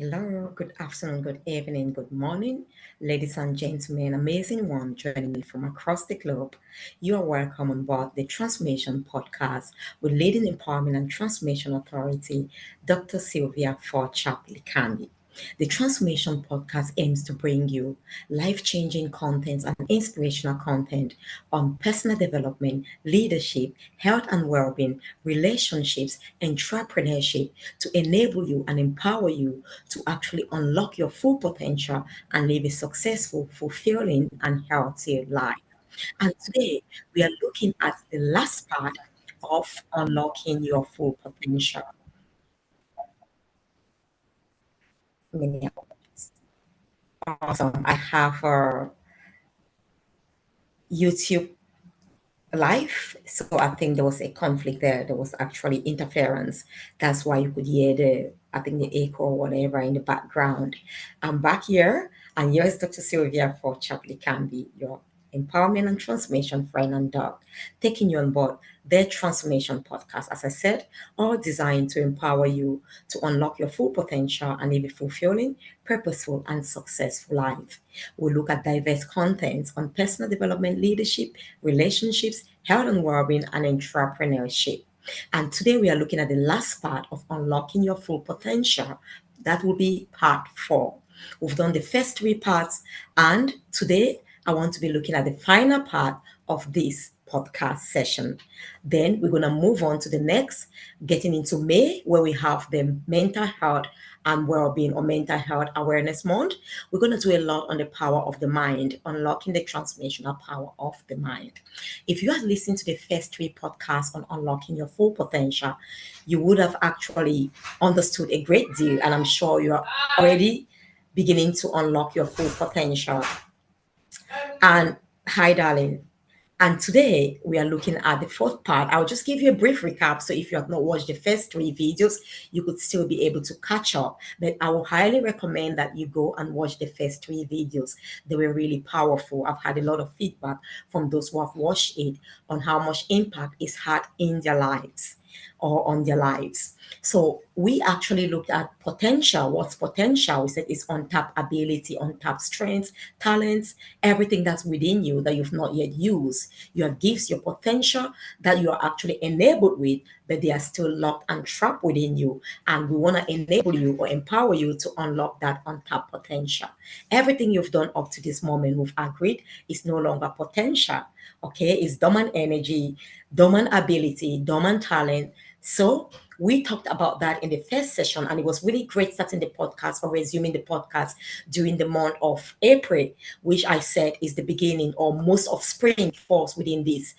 Hello, good afternoon, good evening, good morning, ladies and gentlemen, amazing one joining me from across the globe. You are welcome on board the Transformation Podcast with leading empowerment and transformation authority, Dr. Sylvia Forchap-Likambi. The Transformation Podcast aims to bring you life changing content and inspirational content on personal development, leadership, health and well being, relationships, entrepreneurship to enable you and empower you to actually unlock your full potential and live a successful, fulfilling, and healthy life. And today we are looking at the last part of unlocking your full potential. Many apologies. Awesome. I have a YouTube live, so I think there was a conflict there. There was actually interference. That's why you could hear I think the echo or whatever in the background. I'm back here, and here's Dr. Sylvia Forchap-Likambi, your empowerment and transformation friend and dog, taking you on board their transformation podcast, as I said, all designed to empower you to unlock your full potential and live a fulfilling, purposeful, and successful life. We'll look at diverse contents on personal development, leadership, relationships, health and well-being, and entrepreneurship. And today we are looking at the last part of unlocking your full potential. That will be part 4. We've done the first 3 parts, and today I want to be looking at the final part of this podcast session. Then we're going to move on to the next, getting into May, where we have the mental health and well-being or mental health awareness month. We're going to do a lot on the power of the mind, unlocking the transformational power of the mind. If you had listened to the first 3 podcasts on unlocking your full potential, you would have actually understood a great deal, and I'm sure you're already beginning to unlock your full potential. And hi, darling. And today we are looking at the 4th part. I'll just give you a brief recap. So if you have not watched the first 3 videos, you could still be able to catch up. But I will highly recommend that you go and watch the first 3 videos. They were really powerful. I've had a lot of feedback from those who have watched it on how much impact it's had in their lives or on their lives. So we actually looked at potential. What's potential? We said it's untapped ability, untapped strengths, talents, everything that's within you that you've not yet used. Your gifts, your potential that you are actually enabled with, but they are still locked and trapped within you. And we want to enable you or empower you to unlock that untapped potential. Everything you've done up to this moment, we've agreed, is no longer potential. Okay, it's dormant energy, dormant ability, dormant talent. So we talked about that in the first session, and it was really great starting the podcast or resuming the podcast during the month of April, which I said is the beginning or most of spring falls within this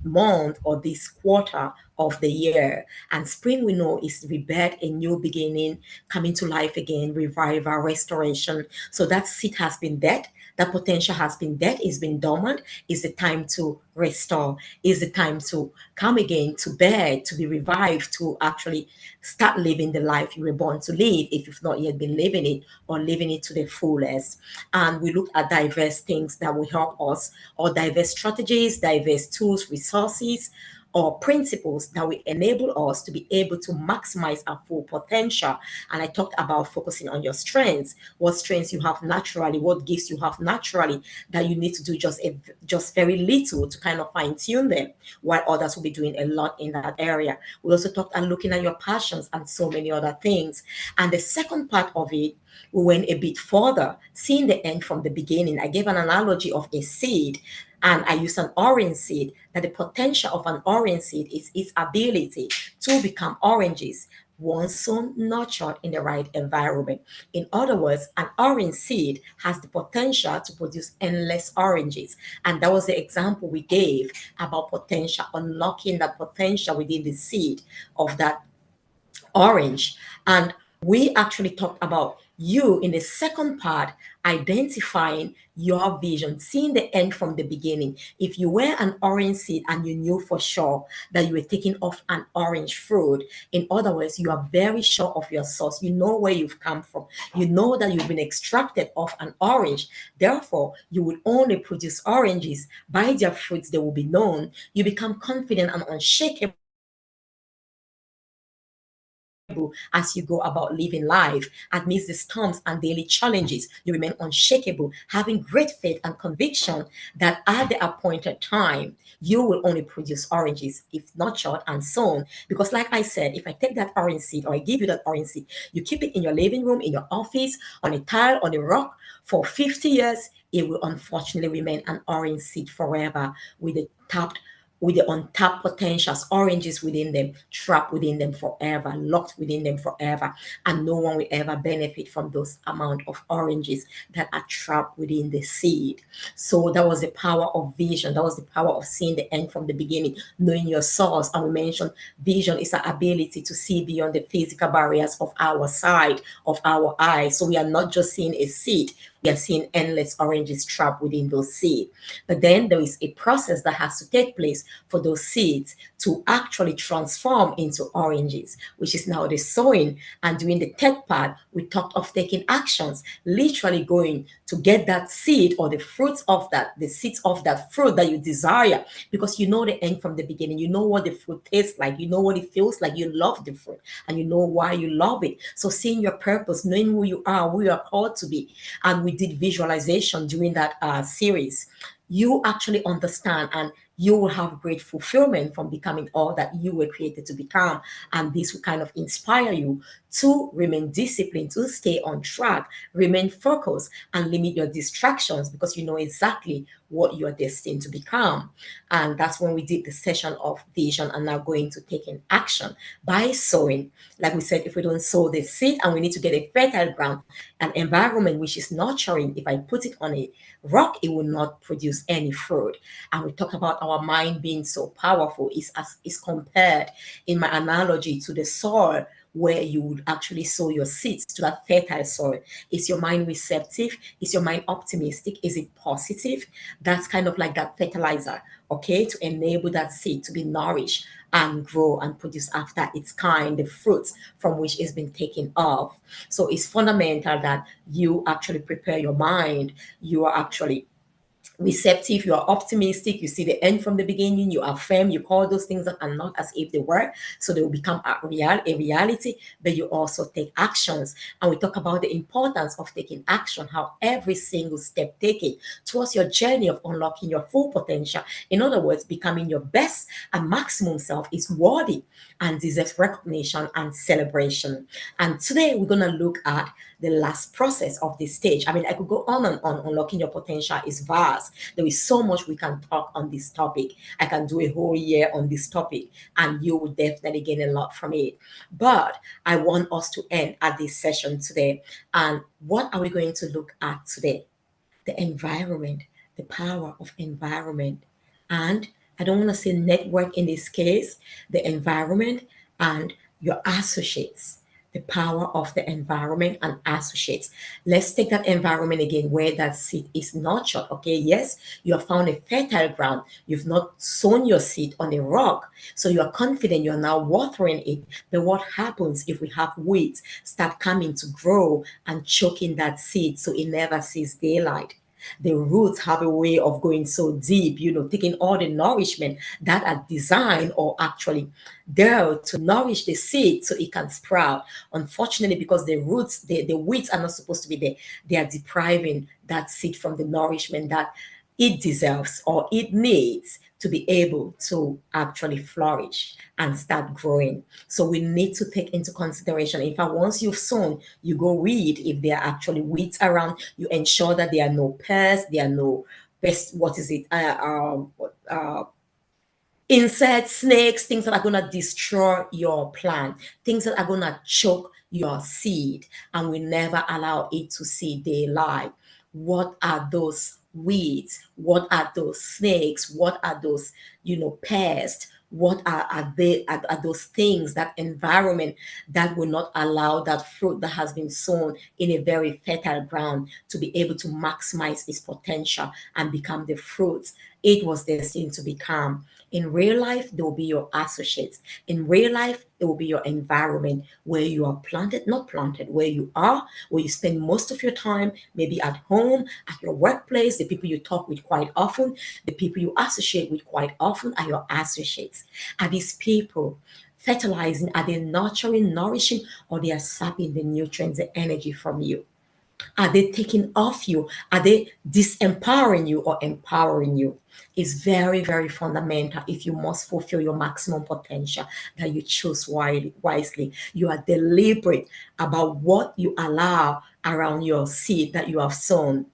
month or this quarter of the year. And spring, we know, is rebirth, a new beginning, coming to life again, revival, restoration. So that seed has been dead. That potential has been dead, it's been dormant. Is the time to restore, is the time to come again to bed, to be revived, to actually start living the life you were born to live if you've not yet been living it or living it to the fullest. And we look at diverse things that will help us, or diverse strategies, diverse tools, resources, or principles that will enable us to be able to maximize our full potential. And I talked about focusing on your strengths, what strengths you have naturally, what gifts you have naturally that you need to do just very little to kind of fine tune them, while others will be doing a lot in that area. We also talked and looking at your passions and so many other things. And the second part of it, we went a bit further, seeing the end from the beginning. I gave an analogy of a seed, and I used an orange seed, that the potential of an orange seed is its ability to become oranges once sown, nurtured in the right environment. In other words, an orange seed has the potential to produce endless oranges. And that was the example we gave about potential, unlocking that potential within the seed of that orange. And we actually talked about you in the second part, identifying your vision, seeing the end from the beginning. If you were an orange seed and you knew for sure that you were taking off an orange fruit, in other words, you are very sure of your source. You know where you've come from. You know that you've been extracted off an orange. Therefore, you will only produce oranges. By their fruits, they will be known. You become confident and unshakable as you go about living life. Amidst the storms and daily challenges, you remain unshakable, having great faith and conviction that at the appointed time, you will only produce oranges if nurtured and sown. Because, like I said, if I take that orange seed or I give you that orange seed, you keep it in your living room, in your office, on a tile, on a rock for 50 years, it will unfortunately remain an orange seed forever with the tapped with the untapped potentials, oranges within them, trapped within them forever, locked within them forever, and no one will ever benefit from those amount of oranges that are trapped within the seed. So that was the power of vision. That was the power of seeing the end from the beginning, knowing your source. And we mentioned vision is our ability to see beyond the physical barriers of our sight, of our eyes. So we are not just seeing a seed, we are seeing endless oranges trapped within those seeds. But then there is a process that has to take place for those seeds to actually transform into oranges, which is now the sowing. And during the third part, we talked of taking actions, literally going to get that seed or the fruits of that, the seeds of that fruit that you desire, because you know the end from the beginning. You know what the fruit tastes like. You know what it feels like. You love the fruit and you know why you love it. So seeing your purpose, knowing who you are called to be, and we did visualization during that series, you actually understand and you will have great fulfillment from becoming all that you were created to become. And this will kind of inspire you to remain disciplined, to stay on track, remain focused, and limit your distractions because you know exactly what you are destined to become. And that's when we did the session of vision and now going to taking action by sowing. Like we said, if we don't sow the seed and we need to get a fertile ground, an environment which is nurturing, if I put it on a rock, it will not produce any fruit. And we talk about our mind being so powerful is compared in my analogy to the soil where you would actually sow your seeds to that fertile soil. Is your mind receptive? Is your mind optimistic? Is it positive? That's kind of like that fertilizer, okay, to enable that seed to be nourished and grow and produce after its kind, the fruits from which it's been taken off. So it's fundamental that you actually prepare your mind. You are actually receptive, you are optimistic, you see the end from the beginning, you affirm, you call those things that are not as if they were, so they will become a reality, but you also take actions. And we talk about the importance of taking action, how every single step taken towards your journey of unlocking your full potential, in other words, becoming your best and maximum self, is worthy and deserves recognition and celebration. And today we're going to look at the last process of this stage. I mean, I could go on and on. Unlocking your potential is vast. There is so much we can talk on this topic. I can do a whole year on this topic, and you will definitely gain a lot from it. But I want us to end at this session today. And what are we going to look at today? The environment, the power of environment. And I don't want to say network in this case, the environment and your associates, the power of the environment and associates. Let's take that environment again where that seed is nurtured. Okay, yes, you have found a fertile ground. You've not sown your seed on a rock. So you are confident you're now watering it. But what happens if we have weeds start coming to grow and choking that seed so it never sees daylight? The roots have a way of going so deep, taking all the nourishment that are designed or actually there to nourish the seed so it can sprout. Unfortunately, because the roots, the weeds are not supposed to be there, they are depriving that seed from the nourishment that it deserves or it needs to be able to actually flourish and start growing. So we need to take into consideration. In fact, once you've sown, you go weed. If there are actually weeds around, you ensure that there are no pests, there are no pest, what is it? Insects, snakes, things that are going to destroy your plant, things that are going to choke your seed, and we never allow it to see daylight. What are those weeds? What are those snakes? What are those, pests? What are those things, that environment that will not allow that fruit that has been sown in a very fertile ground to be able to maximize its potential and become the fruits it was destined to become? In real life, they will be your associates. In real life, it will be your environment where you are planted, not planted, where you are, where you spend most of your time, maybe at home, at your workplace, the people you talk with quite often, the people you associate with quite often are your associates. Are these people fertilizing? Are they nurturing, nourishing, or they are sapping the nutrients, the energy from you? Are they taking off you? Are they disempowering you or empowering you? It's very, very fundamental if you must fulfill your maximum potential that you choose wisely. You are deliberate about what you allow around your seed that you have sown.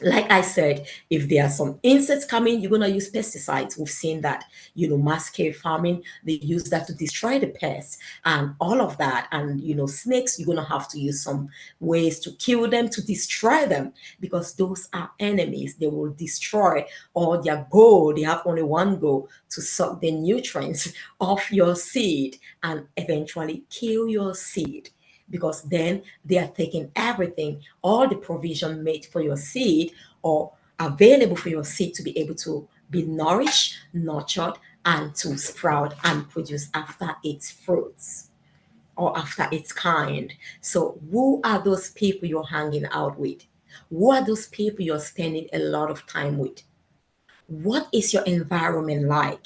Like I said, if there are some insects coming, you're gonna use pesticides. We've seen that, mass scale farming, they use that to destroy the pests and all of that. And snakes, you're gonna have to use some ways to kill them, to destroy them, because those are enemies. They will destroy all their goal. They have only one goal: to suck the nutrients off your seed and eventually kill your seed, because then they are taking everything, all the provision made for your seed or available for your seed to be able to be nourished, nurtured, and to sprout and produce after its fruits or after its kind. So, who are those people you're hanging out with? Who are those people you're spending a lot of time with? What is your environment like?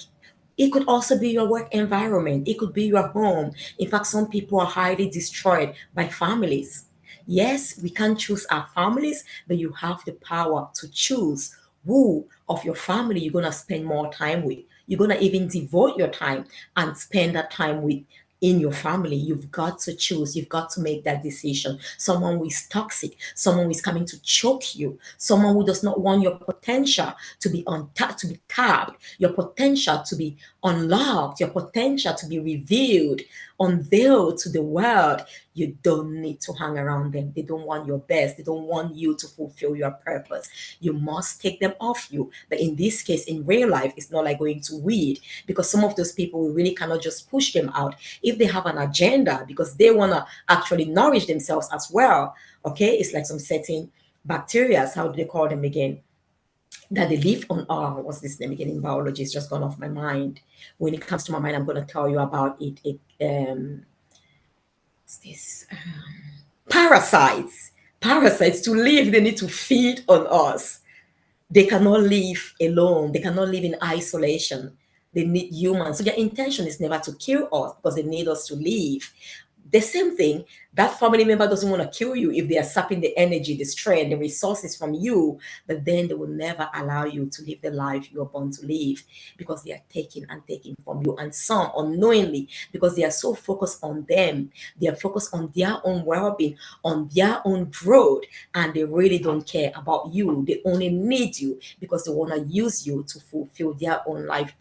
It could also be your work environment. It could be your home. In fact, some people are highly destroyed by families. Yes, we can choose our families, but you have the power to choose who of your family you're going to spend more time with. You're going to even devote your time and spend that time with in your family. You've got to choose. You've got to make that decision. Someone who is toxic, someone who is coming to choke you, someone who does not want your potential to be to be tapped, your potential to be unlocked, your potential to be revealed, unveiled to the world. You don't need to hang around them. They don't want your best. They don't want you to fulfill your purpose. You must take them off you. But in this case, in real life, it's not like going to weed, because some of those people, we really cannot just push them out if they have an agenda, because they want to actually nourish themselves as well. Okay, it's like some certain bacteria, how do they call them again, that they live on. What's this name again in biology? It's just gone off my mind. When it comes to my mind, I'm going to tell you about it. What's this? Parasites. Parasites, to live, they need to feed on us. They cannot live alone. They cannot live in isolation. They need humans. So their intention is never to kill us, because they need us to live. The same thing, that family member doesn't want to kill you if they are sapping the energy, the strength, the resources from you, but then they will never allow you to live the life you're born to live, because they are taking and taking from you. And some unknowingly, because they are so focused on them, they are focused on their own well-being, on their own growth, and they really don't care about you. They only need you because they want to use you to fulfill their own life,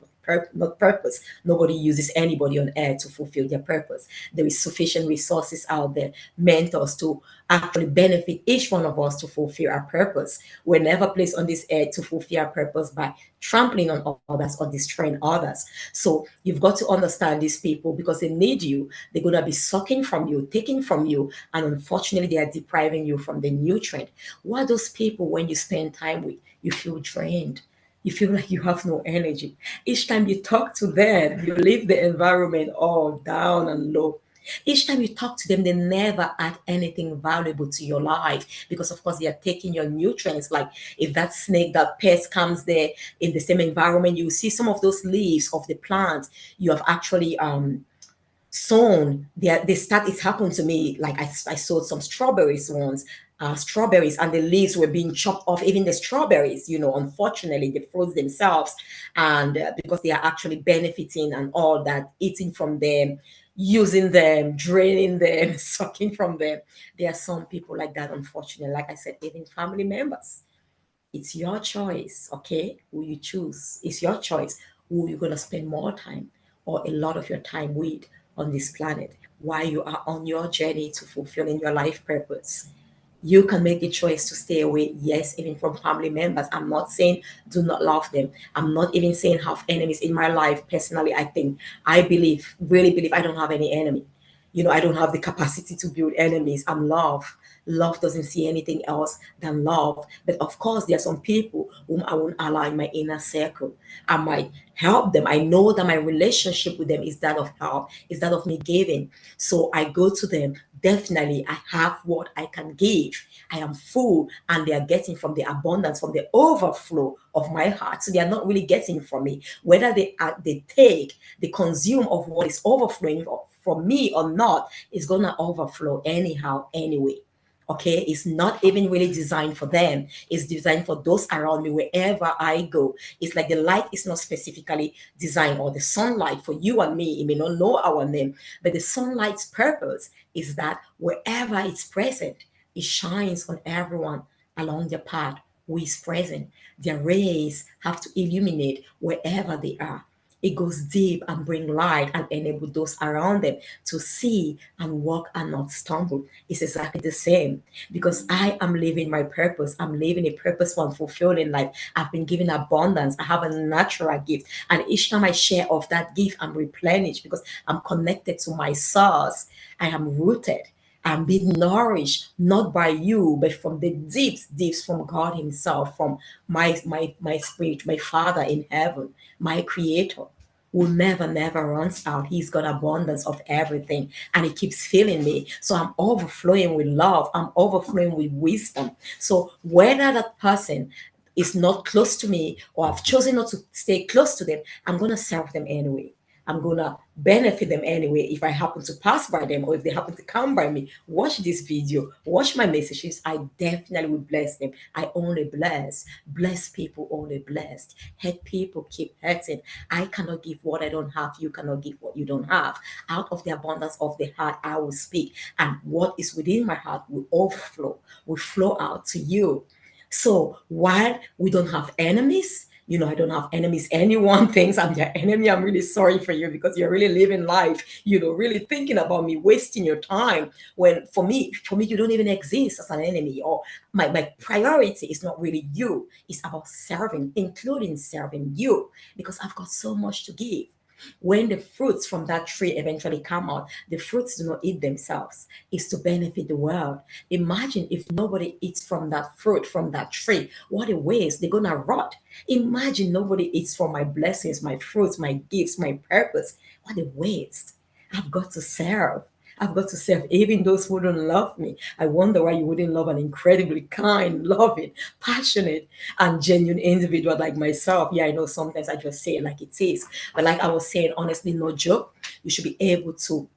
not purpose. Nobody uses anybody on earth to fulfill their purpose. There is sufficient resources out there, mentors to actually benefit each one of us to fulfill our purpose. We're never placed on this earth to fulfill our purpose by trampling on others or destroying others. So you've got to understand these people, because they need you. They're going to be sucking from you, taking from you, and unfortunately, they are depriving you from the nutrient. What are those people when you spend time with? You feel drained. You feel like you have no energy. Each time you talk to them, you leave the environment all down and low. Each time you talk to them, they never add anything valuable to your life, because, of course, they are taking your nutrients. Like if that snake, that pest comes there in the same environment, you see some of those leaves of the plants you have actually sown. They start, it happened to me, like I sowed some strawberries once, strawberries, and the leaves were being chopped off, even the strawberries, unfortunately the fruits themselves. And because they are actually benefiting and all that, eating from them, using them, draining them, sucking from them. There are some people like that, unfortunately. Like I said, even family members. It's your choice, okay? Who you choose. It's your choice who you're going to spend more time or a lot of your time with on this planet while you are on your journey to fulfilling your life purpose. You can make the choice to stay away, yes, even from family members. I'm not saying do not love them. I'm not even saying have enemies in my life. Personally, I think, I believe, really believe, I don't have any enemy. I don't have the capacity to build enemies. I'm love. Love doesn't see anything else than love. But of course, there are some people whom I won't allow in my inner circle. I might help them. I know that my relationship with them is that of help, is that of me giving. So I go to them, definitely I have what I can give. I am full, and they are getting from the abundance, from the overflow of my heart. So they are not really getting from me. Whether they take, they consume of what is overflowing from me or not, is gonna overflow anyhow, anyway. Okay, it's not even really designed for them. It's designed for those around me wherever I go. It's like the light is not specifically designed, or the sunlight for you and me. You may not know our name, but the sunlight's purpose is that wherever it's present, it shines on everyone along their path who is present. Their rays have to illuminate wherever they are. It goes deep and bring light and enable those around them to see and walk and not stumble. It's exactly the same, because I am living my purpose. I'm living a purposeful and fulfilling life. I've been given abundance. I have a natural gift. And each time I share of that gift, I'm replenished because I'm connected to my source. I am rooted. I'm being nourished not by you, but from the deeps from God Himself, from my spirit, my Father in heaven, my Creator, who never runs out. He's got abundance of everything, and He keeps filling me. So I'm overflowing with love. I'm overflowing with wisdom. So whether that person is not close to me, or I've chosen not to stay close to them, I'm gonna serve them anyway. I'm gonna benefit them anyway if I happen to pass by them, or if they happen to come by me, watch this video, watch my messages. I definitely will bless them. I only bless people, only blessed. Hurt people keep hurting. I cannot give what I don't have. You cannot give what you don't have. Out of the abundance of the heart, I will speak, and what is within my heart will overflow, will flow out to you. So while we don't have enemies, I don't have enemies. Anyone thinks I'm your enemy, I'm really sorry for you, because you're really living life, really thinking about me, wasting your time. When for me, you don't even exist as an enemy. Or my priority is not really you. It's about serving, including serving you, because I've got so much to give. When the fruits from that tree eventually come out, the fruits do not eat themselves. It's to benefit the world. Imagine if nobody eats from that fruit, from that tree. What a waste. They're going to rot. Imagine nobody eats from my blessings, my fruits, my gifts, my purpose. What a waste. I've got to serve. I've got to serve even those who don't love me. I wonder why you wouldn't love an incredibly kind, loving, passionate, and genuine individual like myself. Yeah, I know sometimes I just say it like it is. But like I was saying, honestly, no joke, you should be able to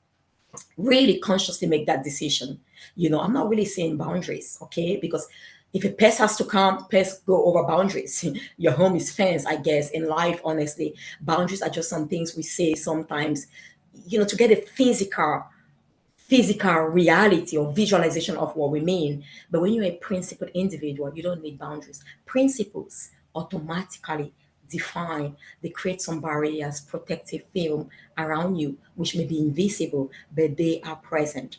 really consciously make that decision. I'm not really saying boundaries, okay? Because if a pest has to come, pests go over boundaries. Your home is fenced, I guess, in life, honestly. Boundaries are just some things we say sometimes, to get a physical reality or visualization of what we mean. But when you're a principled individual, you don't need boundaries. Principles automatically define, they create some barriers, protective film around you, which may be invisible, but they are present.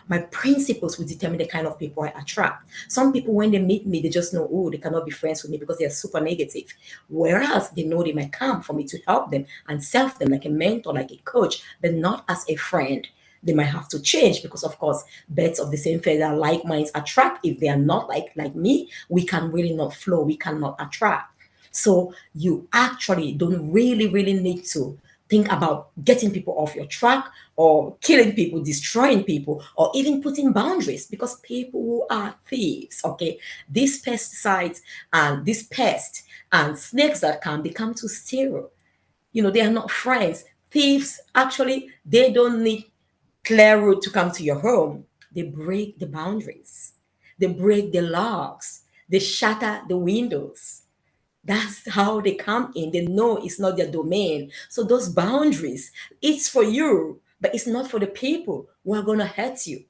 My principles will determine the kind of people I attract. Some people, when they meet me, they just know, oh, they cannot be friends with me because they're super negative. Whereas they know they might come for me to help them and serve them like a mentor, like a coach, but not as a friend. They might have to change because, of course, birds of the same feather, like minds attract. If they are not like me, we can really not flow. We cannot attract. So you actually don't really need to think about getting people off your track, or killing people, destroying people, or even putting boundaries, because people who are thieves, okay, these pesticides and these pests and snakes that can become too sterile, they are not friends. Thieves, actually, they don't need clear route to come to your home. They break the boundaries, they break the locks, they shatter the windows. That's how they come in. They know it's not their domain. So those boundaries, it's for you, but it's not for the people who are going to hurt you.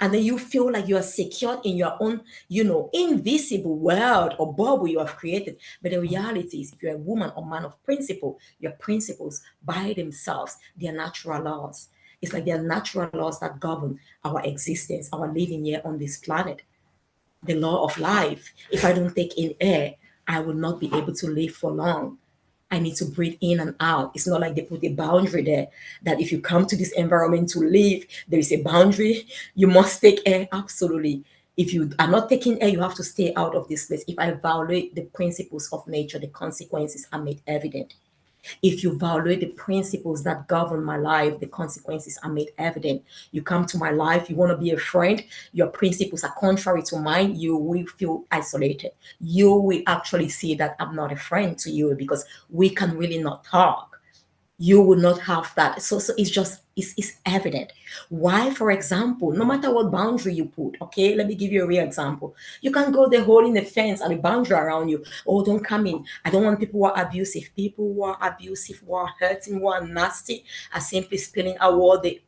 And then you feel like you are secured in your own, invisible world or bubble you have created. But the reality is, if you're a woman or man of principle, your principles by themselves, they are natural laws. It's like they are natural laws that govern our existence, our living here on this planet. The law of life. If I don't take in air, I will not be able to live for long. I need to breathe in and out. It's not like they put a boundary there that if you come to this environment to live, there is a boundary. You must take air. Absolutely. If you are not taking air, you have to stay out of this place. If I violate the principles of nature, the consequences are made evident. If you violate the principles that govern my life, the consequences are made evident. You come to my life, you want to be a friend, your principles are contrary to mine, you will feel isolated. You will actually see that I'm not a friend to you because we can really not talk. You will not have that. So it's just it's evident. Why, for example, no matter what boundary you put, okay, let me give you a real example. You can go there holding the fence and the boundary around you. Oh, don't come in. I don't want people who are abusive. People who are abusive, who are hurting, who are nasty, are simply spilling out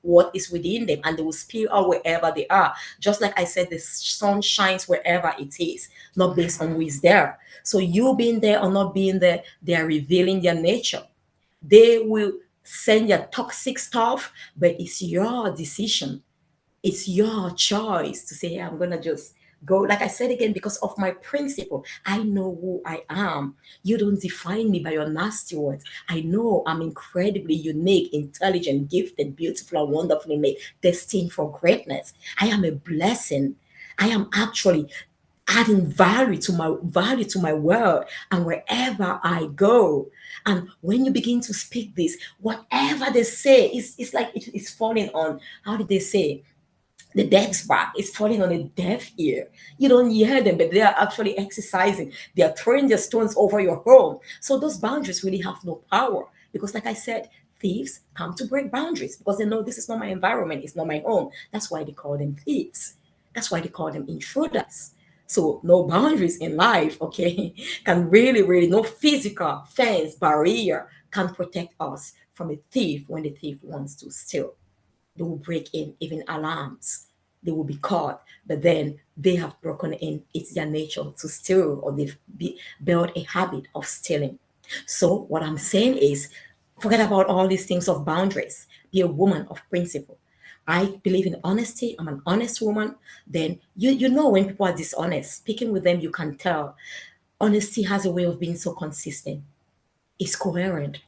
what is within them, and they will spill out wherever they are. Just like I said, the sun shines wherever it is, not based on who is there. So you being there or not being there, they are revealing their nature. They will send you toxic stuff, but it's your decision. It's your choice to say, hey, I'm going to just go. Like I said again, because of my principle, I know who I am. You don't define me by your nasty words. I know I'm incredibly unique, intelligent, gifted, beautiful, and wonderfully made, destined for greatness. I am a blessing. I am actually adding value to my world and wherever I go. And when you begin to speak this, whatever they say, it's like it's falling on, how did they say, the deaf's back is falling on a deaf ear. You don't hear them, but they are actually exercising. They are throwing their stones over your home. So those boundaries really have no power because, like I said, thieves come to break boundaries because they know this is not my environment, it's not my home. That's why they call them thieves. That's why they call them intruders. So no boundaries in life, okay, can really, no physical fence barrier can protect us from a thief when the thief wants to steal. They will break in, even alarms. They will be caught, but then they have broken in. It's their nature to steal, or they've built a habit of stealing. So, what I'm saying is, forget about all these things of boundaries. Be a woman of principle. I believe in honesty. I'm an honest woman. Then you know when people are dishonest. Speaking with them, you can tell. Honesty has a way of being so consistent. It's coherent.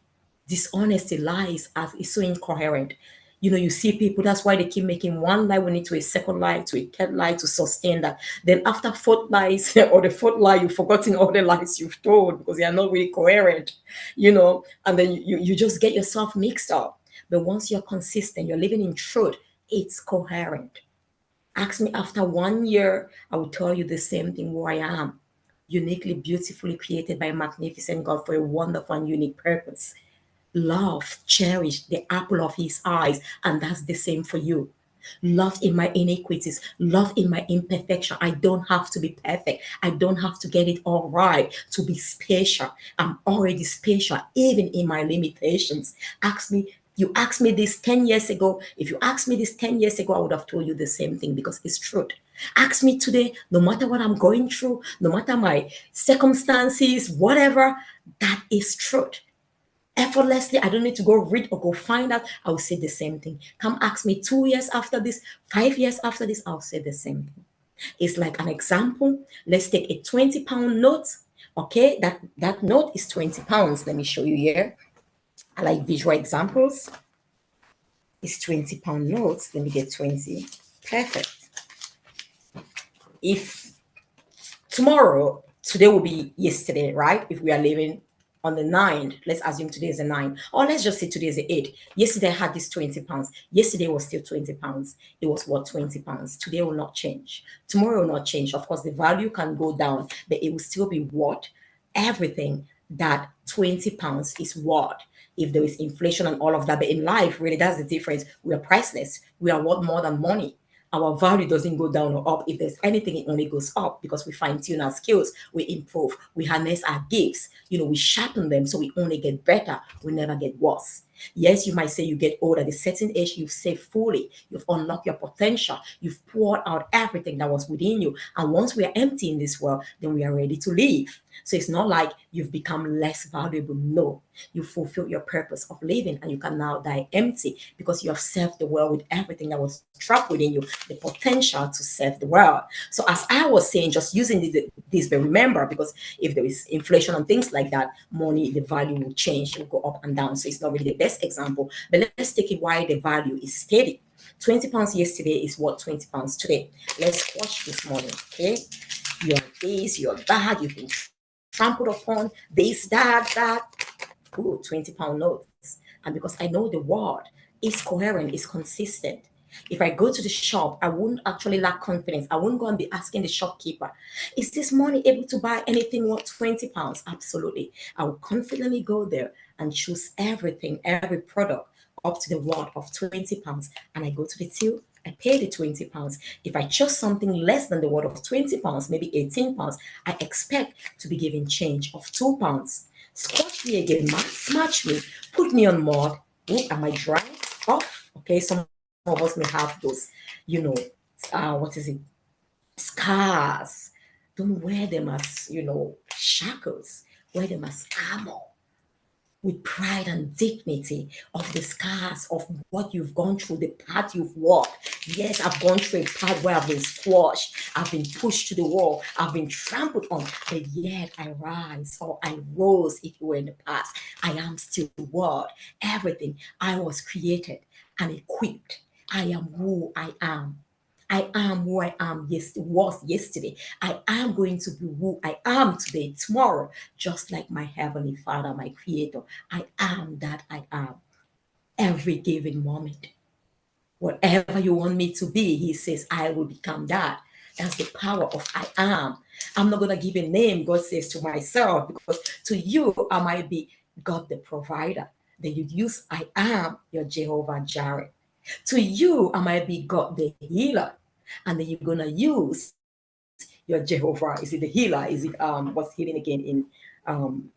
Dishonesty, lies as is so incoherent. You see people, that's why they keep making one lie when into a second lie, to a third lie to sustain that. Then after fourth lies or the fourth lie, you've forgotten all the lies you've told because they are not really coherent, and then you just get yourself mixed up. But once you're consistent, you're living in truth, it's coherent. Ask me after 1 year, I will tell you the same thing who I am. Uniquely, beautifully created by a magnificent God for a wonderful and unique purpose. Love, cherish the apple of his eyes, and that's the same for you. Love in my iniquities, love in my imperfection. I don't have to be perfect. I don't have to get it all right to be special. I'm already special, even in my limitations. You asked me this 10 years ago. If you asked me this 10 years ago, I would have told you the same thing because it's truth. Ask me today, no matter what I'm going through, no matter my circumstances, whatever, that is truth. Effortlessly, I don't need to go read or go find out. I will say the same thing. Come ask me 2 years after this, 5 years after this, I'll say the same thing. It's like an example. Let's take a 20-pound note. Okay, that note is 20 pounds. Let me show you here. I like visual examples. It's 20-pound notes. Let me get 20. Perfect. If today will be yesterday, right? If we are living on the 9th, let's assume today is the 9th, or let's just say today is the 8th. Yesterday I had this 20 pounds. Yesterday was still 20 pounds. It was what, 20 pounds. Today will not change. Tomorrow will not change. Of course, the value can go down, but it will still be what? Everything that 20 pounds is what? If there is inflation and all of that. But in life, really, that's the difference. We are priceless. We are worth more than money. Our value doesn't go down or up. If there's anything, it only goes up because we fine tune our skills, we improve, we harness our gifts, we sharpen them so we only get better, we never get worse. Yes, you might say you get old at a certain age, you've saved fully, you've unlocked your potential, you've poured out everything that was within you. And once we are empty in this world, then we are ready to leave. So it's not like you've become less valuable. No, you fulfill your purpose of living and you can now die empty because you have served the world with everything that was trapped within you, the potential to serve the world. So as I was saying, just using this, but remember, because if there is inflation and things like that, money, the value will change, it will go up and down. So it's not really the best example, but let's take it why the value is steady. 20 pounds yesterday is what 20 pounds today. Let's watch this morning, okay? You're this, you're that, you've been trampled upon, this, that. put 20-pound notes. And because I know the word is coherent, is consistent. If I go to the shop, I wouldn't actually lack confidence. I wouldn't go and be asking the shopkeeper, is this money able to buy anything worth 20 pounds? Absolutely. I will confidently go there and choose everything, every product up to the worth of 20 pounds. And I go to the till, I pay the 20 pounds. If I chose something less than the worth of 20 pounds, maybe 18 pounds, I expect to be given change of 2 pounds. Squash me again, match me, put me on mode. Oh, am I dry? Off. Okay, some of us may have those, you know, what is it? Scars. Don't wear them as, shackles. Wear them as armor with pride and dignity of the scars of what you've gone through, the path you've walked. Yes, I've gone through a path where I've been squashed, I've been pushed to the wall, I've been trampled on, but yet I rise or I rose if you were in the past. I am still the word. Everything I was created and equipped. I am who I am. I am who I am was yesterday. I am going to be who I am today, tomorrow, just like my Heavenly Father, my Creator. I am that I am every given moment. Whatever you want me to be, He says, I will become that. That's the power of I am. I'm not going to give a name, God says to myself, because to you, I might be God the provider. Then you use I am your Jehovah Jireh. To you, I might be God the healer. And then you're gonna use your Jehovah. Is it the healer? Is it what's healing again in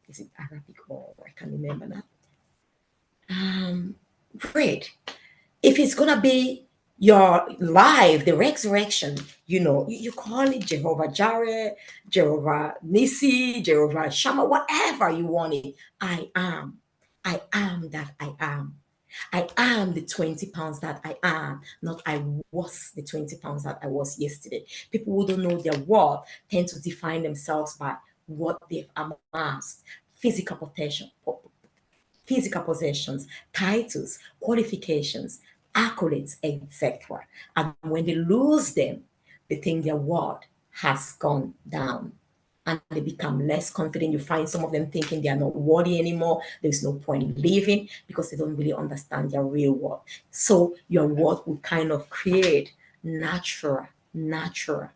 is it Arabic or I can't remember now? Great. If it's gonna be your life, the resurrection, you call it Jehovah Jireh, Jehovah Nisi, Jehovah Shammah, whatever you want it. I am. I am that I am. I am the 20 pounds that I am, not I was the 20 pounds that I was yesterday. People who don't know their worth tend to define themselves by what they've amassed, physical potential, physical possessions, titles, qualifications, accolades, etc. And when they lose them, they think their worth has gone down and they become less confident. You find some of them thinking they are not worthy anymore. There's no point living because they don't really understand their real worth. So your worth will kind of create natural, can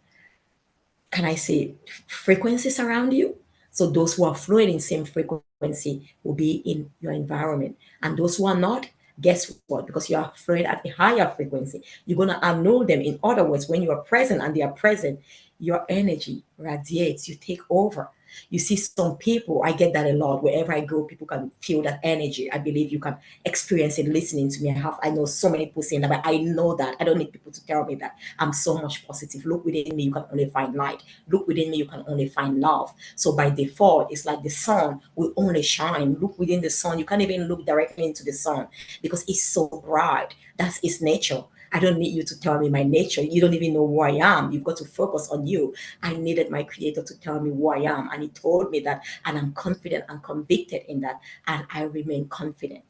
I say, frequencies around you. So those who are flowing in same frequency will be in your environment. And those who are not, guess what? Because you are flowing at a higher frequency, you're going to annul them. In other words, when you are present and they are present, your energy radiates, you take over. You see some people, I get that a lot. Wherever I go, people can feel that energy. I believe you can experience it listening to me. I know so many people saying that, but I know that. I don't need people to tell me that. I'm so much positive. Look within me, you can only find light. Look within me, you can only find love. So by default, it's like the sun will only shine. Look within the sun. You can't even look directly into the sun because it's so bright. That's its nature. I don't need you to tell me my nature. You don't even know who I am. You've got to focus on you. I needed my creator to tell me who I am. And he told me that. And I'm confident and convicted in that. And I remain confident.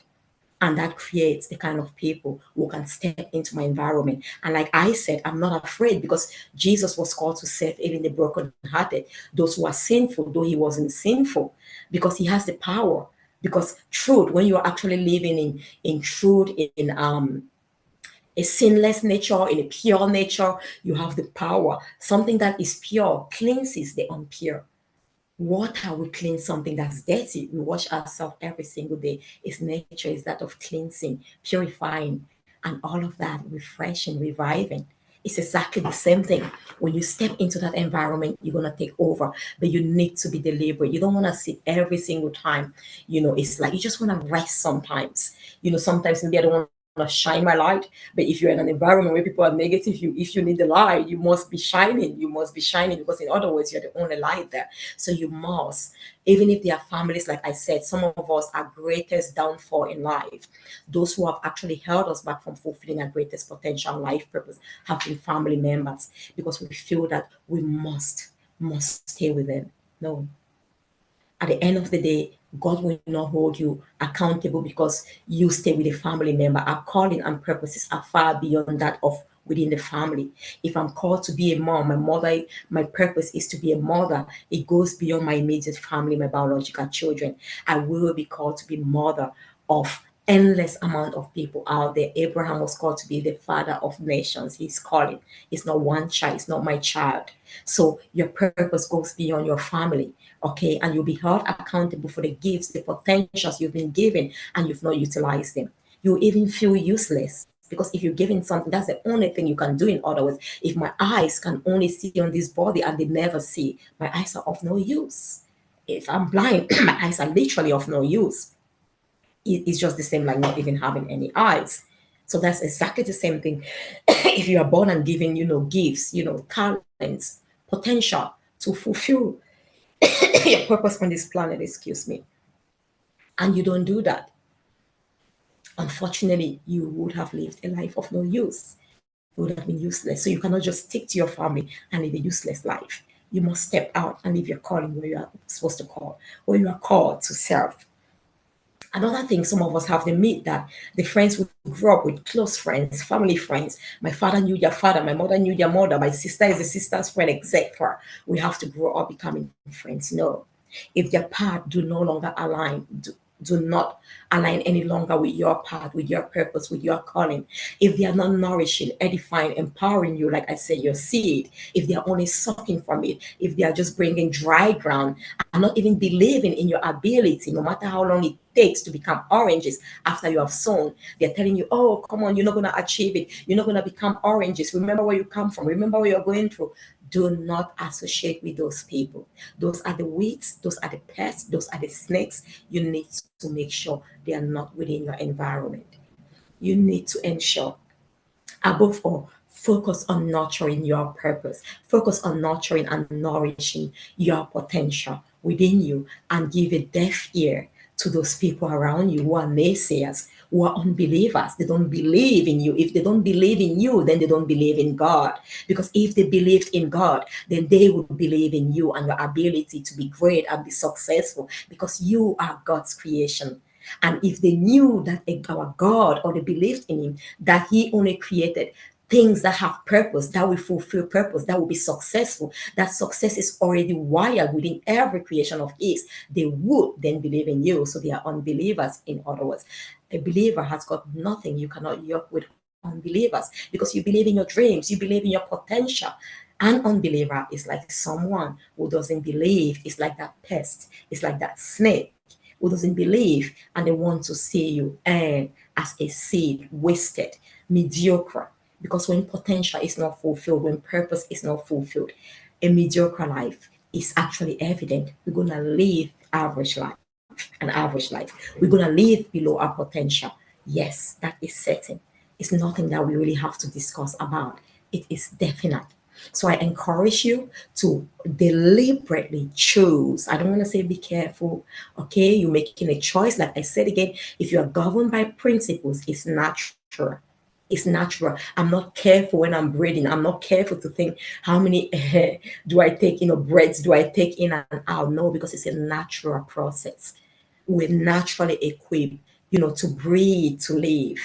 And that creates the kind of people who can step into my environment. And like I said, I'm not afraid because Jesus was called to save even the brokenhearted, those who are sinful, though he wasn't sinful, because he has the power. Because truth, when you're actually living in truth, in a sinless nature, in a pure nature, you have the power. Something that is pure cleanses the impure. Water will cleanse something that's dirty. We wash ourselves every single day. Its nature is that of cleansing, purifying, and all of that, refreshing, reviving. It's exactly the same thing. When you step into that environment, you're going to take over, but you need to be deliberate. You don't want to sit every single time. It's like you just want to rest sometimes. Sometimes maybe I don't want to shine my light, but if you're in an environment where people are negative, if you need the light, you must be shining. You must be shining because in other words, you're the only light there. So you must, even if there are families, like I said, some of us, our greatest downfall in life, those who have actually held us back from fulfilling our greatest potential life purpose have been family members because we feel that we must stay with them. No. At the end of the day, God will not hold you accountable because you stay with a family member. Our calling and purposes are far beyond that of within the family. If I'm called to be a mom, my purpose is to be a mother. It goes beyond my immediate family, my biological children. I will be called to be mother of endless amount of people out there. Abraham was called to be the father of nations. He's calling. It's not one child. It's not my child. So your purpose goes beyond your family. Okay, and you'll be held accountable for the gifts, the potentials you've been given, and you've not utilized them. You even feel useless because if you're given something, that's the only thing you can do. In other words, if my eyes can only see on this body and they never see, my eyes are of no use. If I'm blind, my eyes are literally of no use. It's just the same like not even having any eyes. So that's exactly the same thing. If you are born and given, gifts, talents, potential to fulfill your purpose on this planet, excuse me, and you don't do that, unfortunately, you would have lived a life of no use. It would have been useless. So you cannot just stick to your family and live a useless life. You must step out and live your calling where you are supposed to call, where you are called to serve. Another thing, some of us have the myth that the friends we grew up with, close friends, family friends, my father knew their father, my mother knew their mother, my sister is a sister's friend, etc. We have to grow up becoming friends. No. If their path do no longer align, do not align any longer with your path, with your purpose, with your calling. If they are not nourishing, edifying, empowering you, like I said, your seed, if they are only sucking from it, if they are just bringing dry ground and not even believing in your ability, no matter how long it takes to become oranges after you have sown, they're telling you, oh, come on, you're not going to achieve it. You're not going to become oranges. Remember where you come from. Remember what you're going through. Do not associate with those people. Those are the weeds, those are the pests, those are the snakes. You need to make sure they are not within your environment. You need to ensure, above all, focus on nurturing your purpose. Focus on nurturing and nourishing your potential within you and give a deaf ear to those people around you who are naysayers, who are unbelievers. They don't believe in you. If they don't believe in you, then they don't believe in God. Because if they believed in God, then they would believe in you and your ability to be great and be successful because you are God's creation. And if they knew that our God, or they believed in Him, that He only created things that have purpose, that will fulfill purpose, that will be successful, that success is already wired within every creation of His, they would then believe in you. So they are unbelievers, in other words. A believer has got nothing. You cannot yoke with unbelievers because you believe in your dreams, you believe in your potential. An unbeliever is like someone who doesn't believe. It's like that pest, it's like that snake who doesn't believe, and they want to see you and as a seed wasted, mediocre. Because when potential is not fulfilled, when purpose is not fulfilled, a mediocre life is actually evident. We're going to live an average life. We're going to live below our potential. Yes, that is certain. It's nothing that we really have to discuss about. It is definite. So I encourage you to deliberately choose. I don't want to say be careful. Okay, you're making a choice. Like I said again, if you are governed by principles, it's natural. It's natural. I'm not careful when I'm breathing. I'm not careful to think how many do I take, breaths do I take in and out. No, because it's a natural process. We're naturally equipped, to breathe, to live.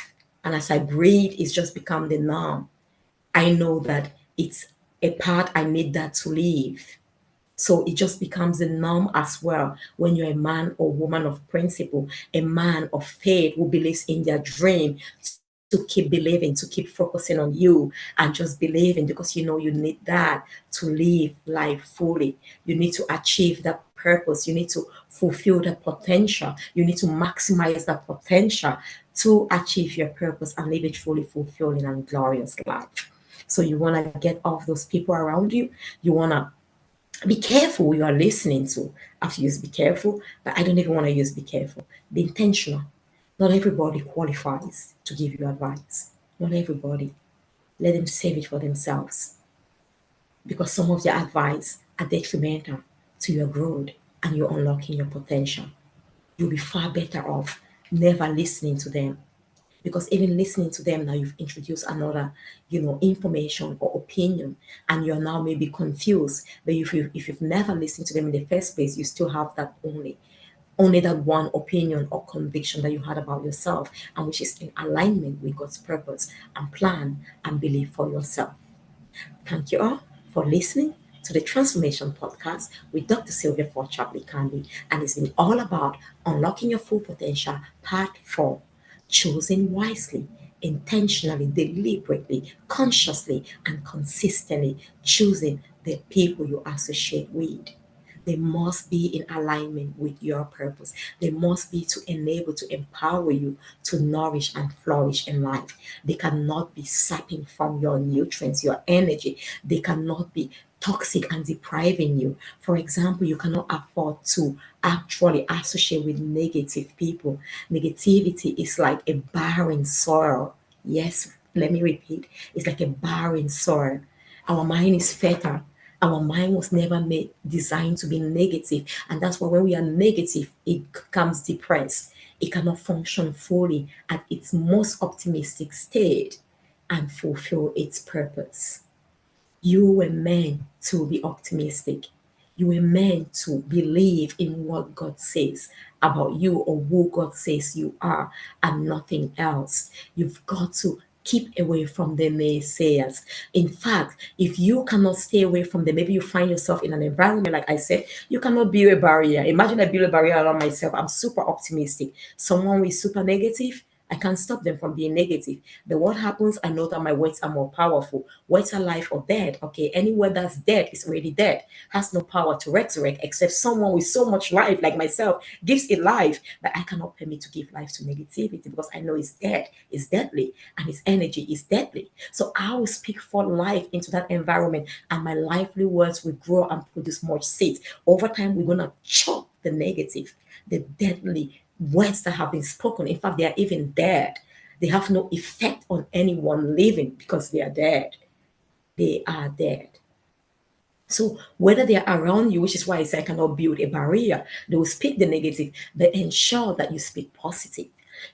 And as I breathe, it's just become the norm. I know that it's a part I need that to live. So it just becomes a norm as well when you're a man or woman of principle, a man of faith who believes in their dream, to keep believing, to keep focusing on you and just believing because you need that to live life fully. You need to achieve that purpose. You need to fulfill the potential. You need to maximize that potential to achieve your purpose and live a truly fulfilling and glorious life. So you want to get off those people around you. You want to be careful who you are listening to. I've used be careful, but I don't even want to use be careful. Be intentional. Not everybody qualifies to give you advice. Not everybody. Let them save it for themselves. Because some of their advice are detrimental to your growth and you're unlocking your potential. You'll be far better off never listening to them, because even listening to them now, you've introduced another information or opinion, and you're now maybe confused. But if you've never listened to them in the first place, you still have that only only that one opinion or conviction that you had about yourself, and which is in alignment with God's purpose and plan and belief for yourself. Thank you all for listening to the Transformation Podcast with Dr. Sylvia Forchap-Likambi, and it's been all about unlocking your full potential, part 4, choosing wisely, intentionally, deliberately, consciously, and consistently choosing the people you associate with. They must be in alignment with your purpose. They must be to enable, to empower you to nourish and flourish in life. They cannot be sapping from your nutrients, your energy. They cannot be toxic and depriving you. For example, you cannot afford to actually associate with negative people. Negativity is like a barren soil. Yes, let me repeat. It's like a barren soil. Our mind is fertile. Our mind was never made designed to be negative, and that's why when we are negative, it becomes depressed. It cannot function fully at its most optimistic state and fulfill its purpose. You were meant to be optimistic. You were meant to believe in what God says about you or who God says you are and nothing else. You've got to keep away from the naysayers. In fact, if you cannot stay away from them, maybe you find yourself in an environment, like I said, you cannot build a barrier. Imagine I build a barrier around myself. I'm super optimistic. Someone is super negative, I can't stop them from being negative. But what happens? I know that my words are more powerful. Words are life or dead. Okay, any word that's dead is already dead. Has no power to resurrect except someone with so much life, like myself, gives it life. But I cannot permit to give life to negativity because I know it's dead, it's deadly, and its energy is deadly. So I will speak for life into that environment, and my lively words will grow and produce more seeds. Over time, we're gonna chop the negative, the deadly words that have been spoken. In fact, they are even dead. They have no effect on anyone living because they are dead. They are dead. So whether they are around you, which is why I say I cannot build a barrier, they will speak the negative, but ensure that you speak positive.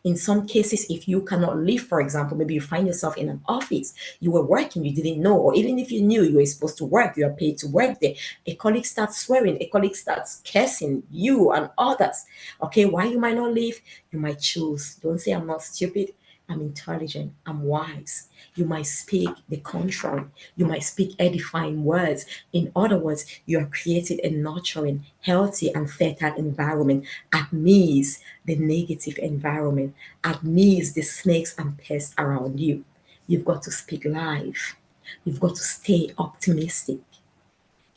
In some cases, if you cannot leave, for example, maybe you find yourself in an office, you were working, you didn't know, or even if you knew you were supposed to work, you are paid to work there. A colleague starts swearing, a colleague starts cursing you and others. Okay, why you might not leave? You might choose. Don't say I'm not stupid. I'm intelligent. I'm wise. You might speak the contrary. You might speak edifying words. In other words, you are created a nurturing, healthy, and fertile environment amidst the negative environment, amidst the snakes and pests around you. You've got to speak life. You've got to stay optimistic.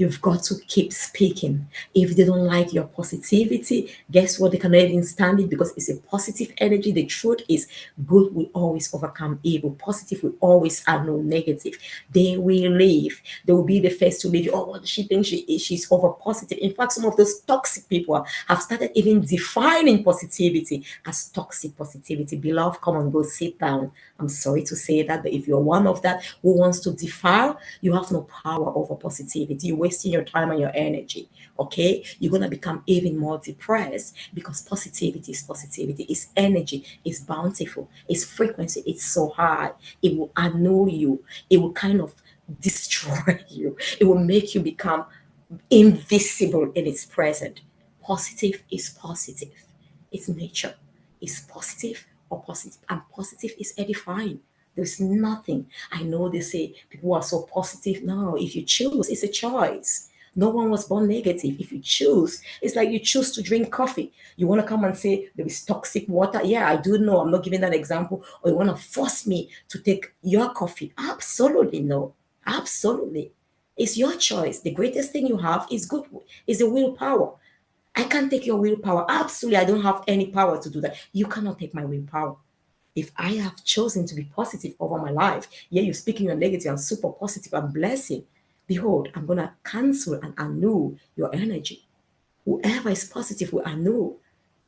You've got to keep speaking. If they don't like your positivity, guess what? They cannot even stand it because it's a positive energy. The truth is, good will always overcome evil. Positive will always outnumber negative. They will leave. They will be the first to leave. Oh, what she thinks she is. She's over positive. In fact, some of those toxic people have started even defining positivity as toxic positivity. Beloved, come on, go sit down. I'm sorry to say that, but if you're one of that who wants to defile, you have no power over positivity. You're wasting your time and your energy. Okay, you're gonna become even more depressed because positivity is positivity. It's energy. It's bountiful. It's frequency. It's so high. It will annul you. It will kind of destroy you. It will make you become invisible in its present. Positive is positive. It's nature. It's positive or positive, and positive is edifying. There's nothing. I know they say people are so positive. No, if you choose, it's a choice. No one was born negative. If you choose, it's like you choose to drink coffee. You want to come and say there is toxic water. Yeah, I do know. I'm not giving that example. Or you want to force me to take your coffee. Absolutely no. Absolutely. It's your choice. The greatest thing you have is good, is the willpower. I can't take your willpower. Absolutely, I don't have any power to do that. You cannot take my willpower. If I have chosen to be positive over my life, yeah, you're speaking your negative, I'm super positive, I'm blessing. Behold, I'm gonna cancel and annul your energy. Whoever is positive will annul.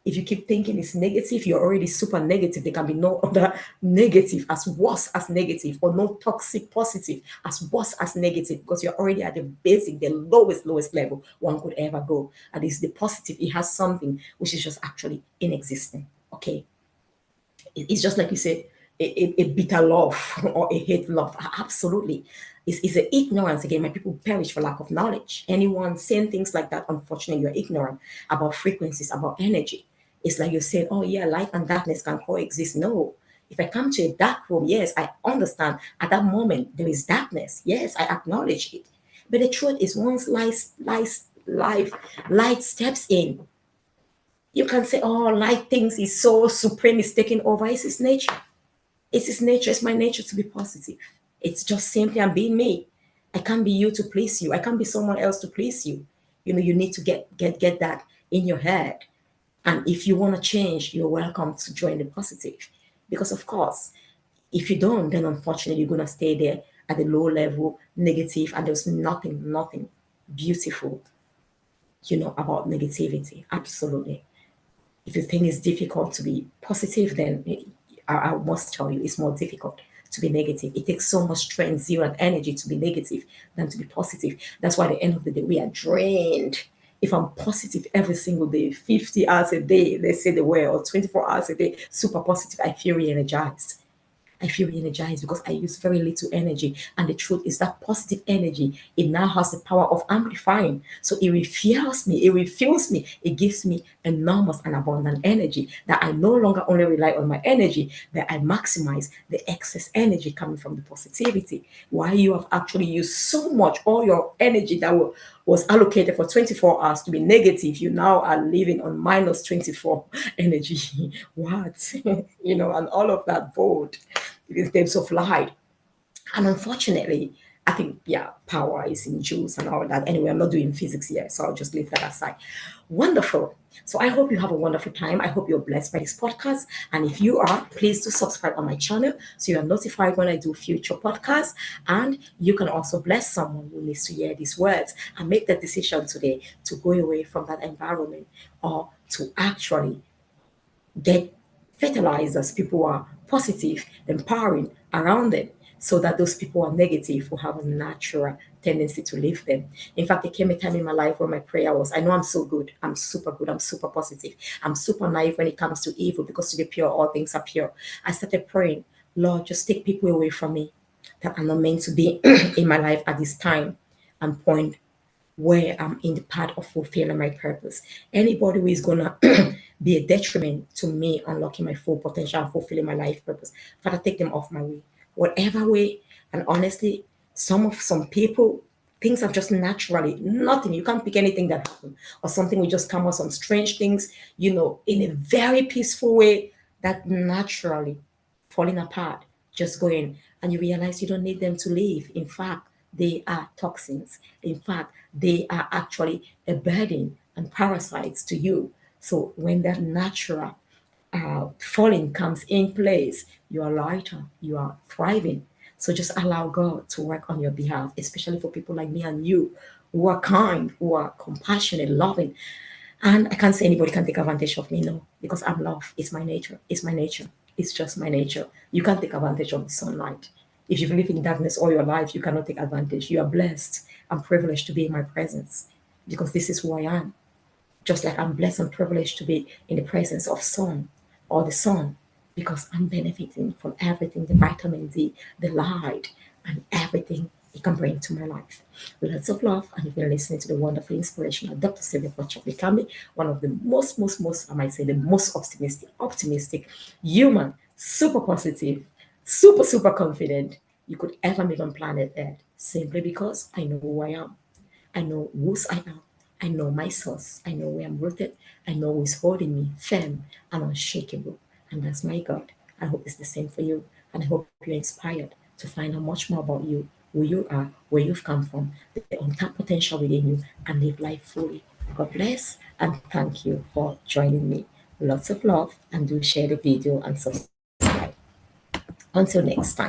If you keep thinking it's negative, you're already super negative. There can be no other negative as worse as negative, or no toxic positive as worse as negative, because you're already at the basic, the lowest level one could ever go. And it's the positive, it has something which is just actually inexistent. Okay. It's just like you said, a bitter love or a hate love. Absolutely. It's an ignorance. Again, my people perish for lack of knowledge. Anyone saying things like that, unfortunately, you're ignorant about frequencies, about energy. It's like you said, oh, yeah, light and darkness can coexist. No. If I come to a dark room, yes, I understand at that moment there is darkness. Yes, I acknowledge it. But the truth is, once light steps in, you can say, oh, light thinks is so supreme, is taking over. It's his nature. It's his nature. It's my nature to be positive. It's just simply I'm being me. I can't be you to please you. I can't be someone else to please you. You need to get that in your head. And if you want to change, you're welcome to join the positive. Because of course, if you don't, then unfortunately you're gonna stay there at the low level, negative, and there's nothing beautiful, about negativity. Absolutely. If you think it's difficult to be positive, then I must tell you it's more difficult to be negative. It takes so much strength, zeal, and energy to be negative than to be positive. That's why at the end of the day, we are drained. If I'm positive every single day, 50 hours a day, let's say the way, or 24 hours a day, super positive, I feel re energized. I feel energized because I use very little energy. And the truth is that positive energy, it now has the power of amplifying. So it refuels me, it gives me enormous and abundant energy that I no longer only rely on my energy, but I maximize the excess energy coming from the positivity. While you have actually used so much, all your energy that was allocated for 24 hours to be negative, you now are living on minus 24 energy. What? And all of that void in terms of light. And unfortunately, I think, yeah, power is in joules and all that. Anyway, I'm not doing physics here, so I'll just leave that aside. Wonderful. So I hope you have a wonderful time. I hope you're blessed by this podcast. And if you are, please do subscribe on my channel so you are notified when I do future podcasts. And you can also bless someone who needs to hear these words and make the decision today to go away from that environment or to actually get fertilizers, people who are positive, empowering around them, so that those people who are negative will have a natural tendency to leave them. In fact, there came a time in my life where my prayer was, I know I'm so good, I'm super good, I'm super positive, I'm super naive when it comes to evil, because to be pure, all things are pure. I started praying, Lord, just take people away from me that are not meant to be in my life at this time and point where I'm in the path of fulfilling my purpose. Anybody who is gonna be a detriment to me unlocking my full potential and fulfilling my life purpose, Father, take them off my way. Whatever way. And honestly, some people, things are just naturally nothing. You can't pick anything that happened, or something will just come out, some strange things, in a very peaceful way that naturally falling apart, just going, and you realize you don't need them to leave. In fact, they are toxins. In fact, they are actually a burden and parasites to you. So when that natural falling comes in place, you are lighter, you are thriving. So just allow God to work on your behalf, especially for people like me and you who are kind, who are compassionate, loving. And I can't say anybody can take advantage of me, no, because I'm love. It's my nature. It's my nature. It's just my nature. You can't take advantage of the sunlight. If you've lived in darkness all your life, you cannot take advantage. You are blessed and privileged to be in my presence because this is who I am. Just like I'm blessed and privileged to be in the presence of sun or the sun, because I'm benefiting from everything, the vitamin D, the light, and everything it can bring to my life. Lots of love, and if you're listening to the wonderful, inspirational Dr. Sylvia Forchap-Likambi, one of the most, I might say, the most optimistic, human, super positive, super confident you could ever meet on planet Earth, simply because I know who I am. I know whose I am. I know my source. I know where I'm rooted. I know who is holding me firm and unshakable. And that's my God. I hope it's the same for you. And I hope you're inspired to find out much more about you, who you are, where you've come from, the untapped potential within you, and live life fully. God bless and thank you for joining me. Lots of love, and do share the video and subscribe. Until next time.